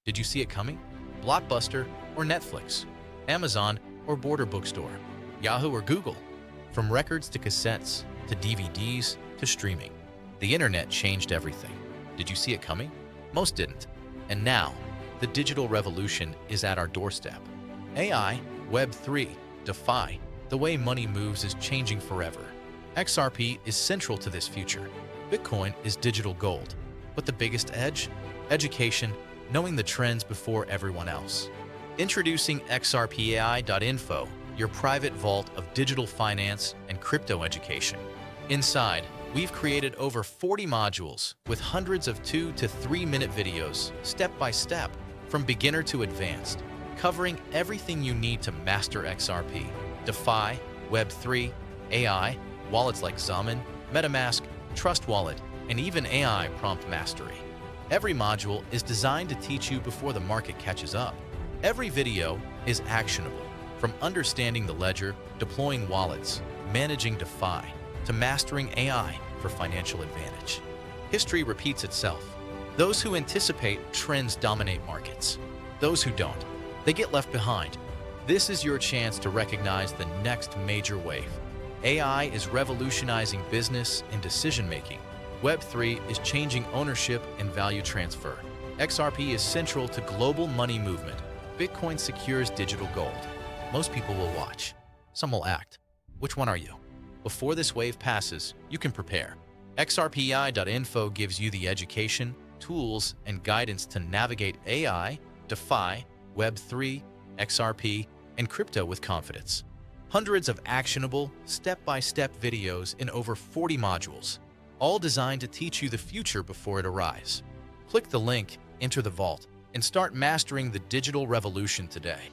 Did you see it coming? Blockbuster or Netflix? Amazon or Border Bookstore? Yahoo or Google? From records to cassettes, to DVDs, to streaming, the internet changed everything. Did you see it coming? Most didn't. And now, the digital revolution is at our doorstep. AI, Web3, DeFi, the way money moves is changing forever. XRP is central to this future. Bitcoin is digital gold. But the biggest edge? Education, knowing the trends before everyone else. Introducing XRPAI.info, your private vault of digital finance and crypto education. Inside, we've created over 40 modules with hundreds of 2 to 3 minute videos, step by step, from beginner to advanced, covering everything you need to master XRP, DeFi, Web3, AI, wallets like Xaman, MetaMask, Trust Wallet, and even AI prompt mastery. Every module is designed to teach you before the market catches up. Every video is actionable, from understanding the ledger, deploying wallets, managing DeFi, to mastering AI for financial advantage. History repeats itself. Those who anticipate trends dominate markets. Those who don't, they get left behind. This is your chance to recognize the next major wave. AI is revolutionizing business and decision-making. Web3 is changing ownership and value transfer. XRP is central to global money movement. Bitcoin secures digital gold. Most people will watch. Some will act. Which one are you? Before this wave passes, you can prepare. XRPAI.info gives you the education, tools, and guidance to navigate AI, DeFi, Web3, XRP, and crypto with confidence. Hundreds of actionable, step-by-step videos in over 40 modules, all designed to teach you the future before it arrives. Click the link, enter the vault, and start mastering the digital revolution today.